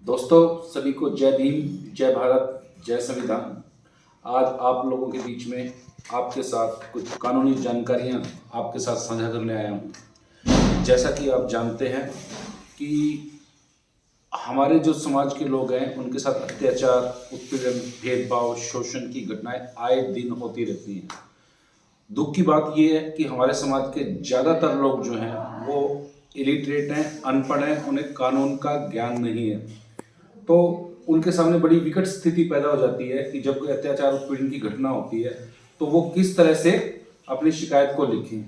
दोस्तों, सभी को जय भीम, जय भारत, जय संविधान। आज आप लोगों के बीच में आपके साथ कुछ कानूनी जानकारियां आपके साथ साझा करने आया हूं। जैसा कि आप जानते हैं कि हमारे जो समाज के लोग हैं उनके साथ अत्याचार, उत्पीड़न, भेदभाव, शोषण की घटनाएं आए दिन होती रहती हैं। दुख की बात यह है कि हमारे समाज के ज़्यादातर लोग जो हैं वो इलिटरेट हैं, अनपढ़ हैं, उन्हें कानून का ज्ञान नहीं है। तो उनके सामने बड़ी विकट स्थिति पैदा हो जाती है कि जब कोई अत्याचार, उत्पीड़न की घटना होती है तो वो किस तरह से अपनी शिकायत को लिखें।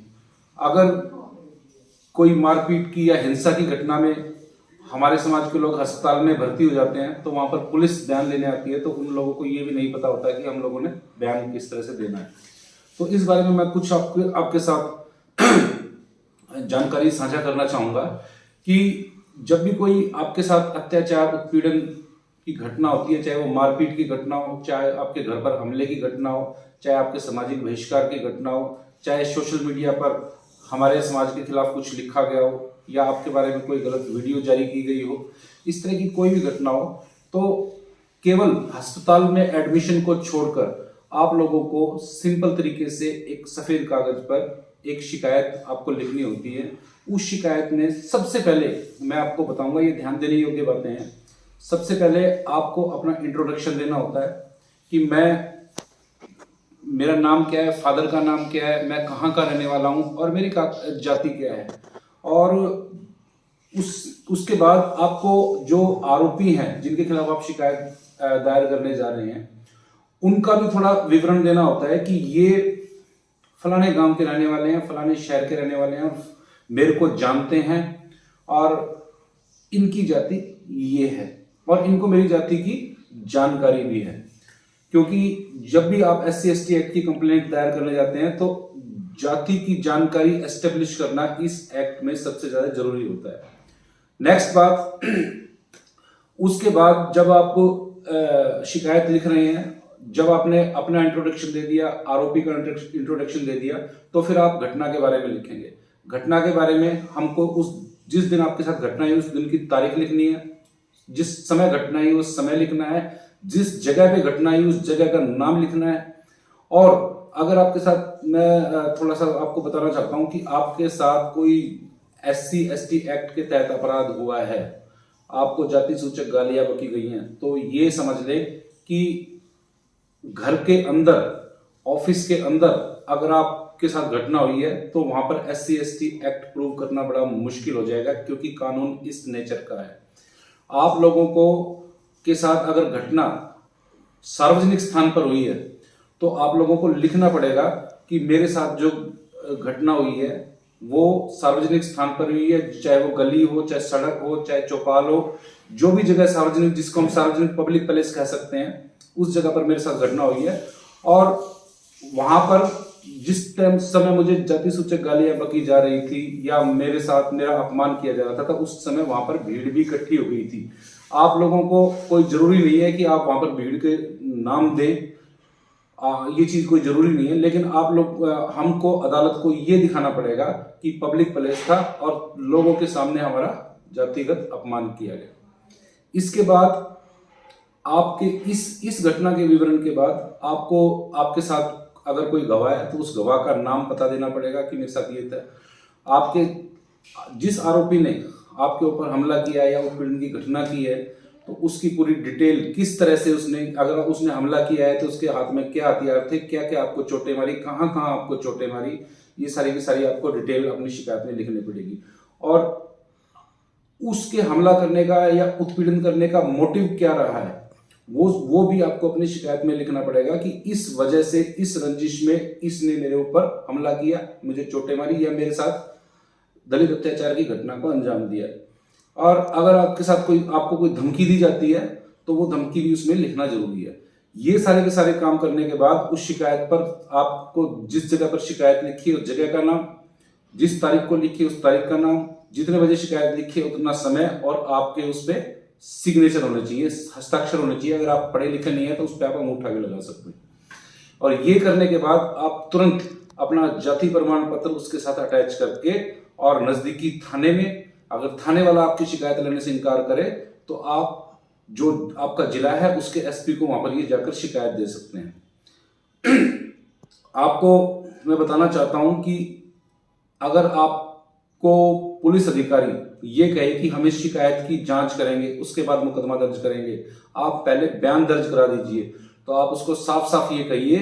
अगर कोई मारपीट की या हिंसा की घटना में हमारे समाज के लोग अस्पताल में भर्ती हो जाते हैं तो वहां पर पुलिस बयान लेने आती है, तो उन लोगों को ये भी नहीं पता होता कि हम लोगों ने बयान किस तरह से देना है। तो इस बारे में मैं कुछ आपके साथ जानकारी साझा करना चाहूँगा कि जब भी कोई आपके साथ अत्याचार, उत्पीड़न की घटना होती है, चाहे वो मारपीट की घटना हो, चाहे आपके घर पर हमले की घटना हो, चाहे आपके सामाजिक बहिष्कार की घटना हो, चाहे सोशल मीडिया पर हमारे समाज के खिलाफ कुछ लिखा गया हो या आपके बारे में कोई गलत वीडियो जारी की गई हो, इस तरह की कोई भी घटना हो, तो केवल अस्पताल में एडमिशन को छोड़कर आप लोगों को सिंपल तरीके से एक सफेद कागज पर एक शिकायत आपको लिखनी होती है। उस शिकायत में सबसे पहले मैं आपको बताऊंगा, ये ध्यान देने योग्य बातें हैं। सबसे पहले आपको अपना इंट्रोडक्शन देना होता है कि मेरा नाम क्या है, फादर का नाम क्या है, मैं कहाँ का रहने वाला हूँ और मेरी जाति क्या है। और उसके बाद आपको जो आरोपी हैं जिनके खिलाफ आप शिकायत दायर करने जा रहे हैं उनका भी थोड़ा विवरण देना होता है कि ये फलाने गांव के रहने वाले हैं, फलाने शहर के रहने वाले हैं और मेरे को जानते हैं और इनकी जाति ये है और इनको मेरी जाति की जानकारी भी है। क्योंकि जब भी आप SC/ST एक्ट की कंप्लेंट दायर करने जाते हैं तो जाति की जानकारी एस्टेब्लिश करना इस एक्ट में सबसे ज्यादा जरूरी होता है। नेक्स्ट बात, उसके बाद जब आप शिकायत लिख रहे हैं, जब आपने अपना इंट्रोडक्शन दे दिया, आरोपी का इंट्रोडक्शन दे दिया, तो फिर आप घटना के बारे में लिखेंगे। घटना के बारे में हमको जिस दिन आपके साथ घटना हुई उस दिन की तारीख लिखनी है, जिस समय घटना हुई उस समय लिखना है, जिस जगह पे घटना हुई उस जगह का नाम लिखना है। और अगर आपके साथ मैं थोड़ा सा आपको बताना चाहता हूं कि आपके साथ कोई SC/ST एक्ट के तहत अपराध हुआ है, आपको जाति सूचक गालियां बकी गई हैं, तो ये समझ ले कि घर के अंदर, ऑफिस के अंदर अगर आपके साथ घटना हुई है तो वहां पर SC/ST एक्ट प्रूव करना बड़ा मुश्किल हो जाएगा, क्योंकि कानून इस नेचर का है। आप लोगों को के साथ अगर घटना सार्वजनिक स्थान पर हुई है तो आप लोगों को लिखना पड़ेगा कि मेरे साथ जो घटना हुई है वो सार्वजनिक स्थान पर हुई है, चाहे वो गली हो, चाहे सड़क हो, चाहे चौपाल हो, जो भी जगह सार्वजनिक, जिसको हम सार्वजनिक पब्लिक प्लेस कह सकते हैं, उस जगह पर मेरे साथ घटना हुई है। और वहां पर जिस समय मुझे जाति सूचक गालियां बकी जा रही थी या मेरे साथ मेरा अपमान किया जा रहा था, उस समय वहां पर भीड़ भी इकट्ठी हो गई थी। आप लोगों को कोई जरूरी नहीं है कि आप वहां पर भीड़ के नाम दें, ये चीज कोई जरूरी नहीं है, लेकिन आप लोग हमको अदालत को ये दिखाना पड़ेगा कि पब्लिक प्लेस था और लोगों के सामने हमारा जातिगत अपमान किया गया। इसके बाद आपके इस घटना के विवरण के बाद आपको आपके साथ अगर कोई गवाह है तो उस गवाह का नाम पता देना पड़ेगा कि मेरे साथ ये था। आपके जिस आरोपी ने आपके ऊपर हमला किया या उत्पीड़न की घटना की है तो उसकी पूरी डिटेल, किस तरह से उसने, अगर उसने हमला किया है तो उसके हाथ में क्या हथियार थे, क्या क्या आपको चोटें मारी, कहाँ कहाँ आपको चोटें मारी, ये सारी की सारी आपको डिटेल अपनी शिकायत में लिखनी पड़ेगी। और उसके हमला करने का या उत्पीड़न करने का मोटिव क्या रहा है वो भी आपको अपनी शिकायत में लिखना पड़ेगा कि इस वजह से, इस रंजिश में इसने मेरे ऊपर हमला किया, मुझे चोटें मारी या मेरे साथ दलित अत्याचार की घटना को अंजाम दिया। और अगर आपके साथ आपको कोई धमकी दी जाती है तो वो धमकी भी उसमें लिखना जरूरी है। ये सारे के सारे काम करने के बाद उस शिकायत पर आपको जिस जगह पर शिकायत लिखी है उस जगह का नाम, जिस तारीख को लिखी है उस तारीख का नाम, जितने बजे शिकायत लिखी है उतना समय, और आपके उस पर सिग्नेचर होने चाहिए, हस्ताक्षर होने चाहिए। अगर आप पढ़े लिखे नहीं है तो उस पर आप अंगूठा भी लगा सकते हैं। और ये करने के बाद आप तुरंत अपना जाति प्रमाण पत्र उसके साथ अटैच करके और नजदीकी थाने में, अगर थाने वाला आपकी शिकायत लेने से इनकार करे तो आप जो आपका जिला है उसके एसपी को वहां पर ये जाकर शिकायत दे सकते हैं। आपको मैं बताना चाहता हूं कि अगर आपको पुलिस अधिकारी ये कहे कि हम इस शिकायत की जांच करेंगे उसके बाद मुकदमा दर्ज करेंगे, आप पहले बयान दर्ज करा दीजिए। तो आप उसको साफ साफ ये कहिए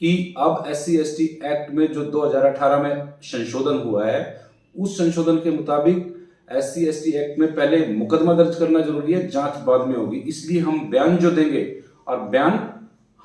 कि अब SC/ST एक्ट में जो 2018 में संशोधन हुआ है, उस संशोधन के मुताबिक SC/ST एक्ट में पहले मुकदमा दर्ज करना जरूरी है, जांच बाद में होगी। इसलिए हम बयान जो देंगे, और बयान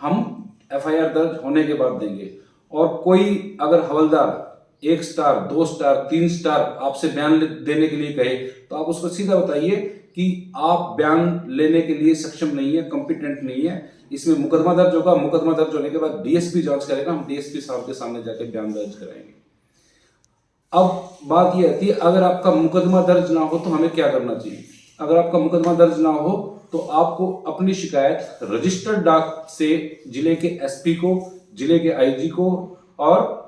हम FIR दर्ज होने के बाद देंगे। और कोई अगर हवलदार 1 स्टार 2 स्टार 3 स्टार आपसे बयान देने के लिए कहे, तो आप उसको सीधा बताइए कि आप बयान लेने के लिए सक्षम नहीं है, कॉम्पिटेंट नहीं है। इसमें मुकदमा दर्ज होगा, मुकदमा दर्ज होने के बाद DSP जांच करेगा, हम DSP साहब के सामने जाकर बयान दर्ज कराएंगे। अब बात यह आती है, अगर आपका मुकदमा दर्ज ना हो तो हमें क्या करना चाहिए। अगर आपका मुकदमा दर्ज ना हो तो आपको अपनी शिकायत रजिस्टर्ड डाक से जिले के SP को, जिले के IG को और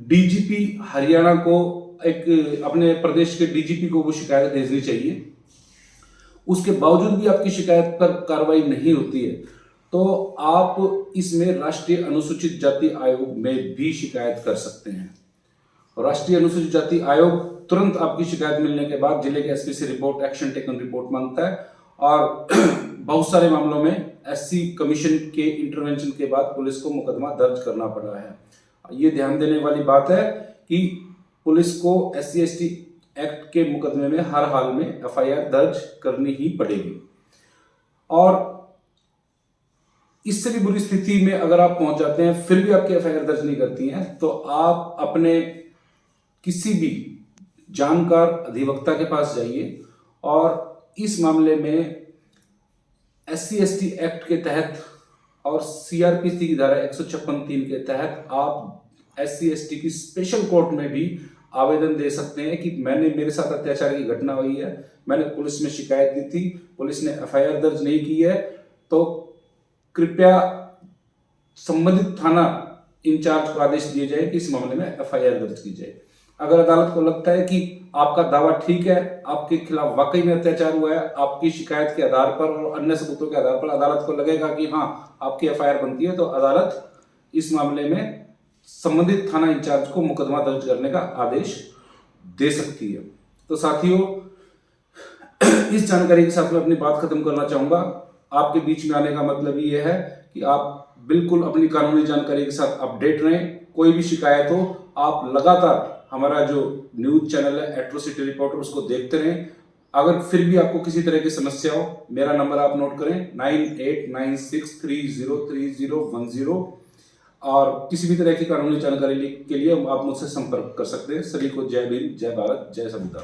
DGP हरियाणा को, एक अपने प्रदेश के DGP को वो शिकायत भेजनी चाहिए। उसके बावजूद भी आपकी शिकायत पर कार्रवाई नहीं होती है तो आप इसमें राष्ट्रीय अनुसूचित जाति आयोग में भी शिकायत कर सकते हैं। राष्ट्रीय अनुसूचित जाति आयोग तुरंत आपकी शिकायत मिलने के बाद जिले के SP से रिपोर्ट, एक्शन टेकन रिपोर्ट मांगता है और बहुत सारे मामलों में SC कमीशन के इंटरवेंशन के बाद पुलिस को मुकदमा दर्ज करना पड़ा है। ये ध्यान देने वाली बात है कि पुलिस को SC/ST एक्ट के मुकदमे में हर हाल में FIR दर्ज करनी ही पड़ेगी। और इससे भी बुरी स्थिति में अगर आप पहुंच जाते हैं फिर भी आपकी FIR दर्ज नहीं करती हैं, तो आप अपने किसी भी जानकार अधिवक्ता के पास जाइए और इस मामले में SC/ST एक्ट के तहत और CRPC की धारा 156(3) के तहत आप SC/ST की स्पेशल कोर्ट में भी आवेदन दे सकते हैं कि मेरे साथ अत्याचार की घटना हुई है, मैंने पुलिस में शिकायत दी थी, पुलिस ने FIR दर्ज नहीं की है, तो कृपया संबंधित थाना इंचार्ज को आदेश दिए जाए कि इस मामले में FIR दर्ज की जाए। अगर अदालत को लगता है कि आपका दावा ठीक है, आपके खिलाफ वाकई में अत्याचार हुआ है, आपकी शिकायत के आधार पर और अन्य सबूतों के आधार पर अदालत को लगेगा कि हाँ आपकी FIR बनती है, तो अदालत इस मामले में संबंधित थाना इंचार्ज को मुकदमा दर्ज करने का आदेश दे सकती है। तो साथियों, इस जानकारी के साथ मैं अपनी बात खत्म करना चाहूंगा। आपके बीच में आने का मतलब ये है कि आप बिल्कुल अपनी कानूनी जानकारी के साथ अपडेट रहें। कोई भी शिकायत हो, आप लगातार हमारा जो न्यूज चैनल है एट्रोसिटी रिपोर्टर, उसको देखते रहें। अगर फिर भी आपको किसी तरह की समस्या हो, मेरा नंबर आप नोट करें 9896303010, और किसी भी तरह की कानूनी जानकारी के लिए आप मुझसे संपर्क कर सकते हैं। सभी को जय भीम, जय भारत, जय संविधान।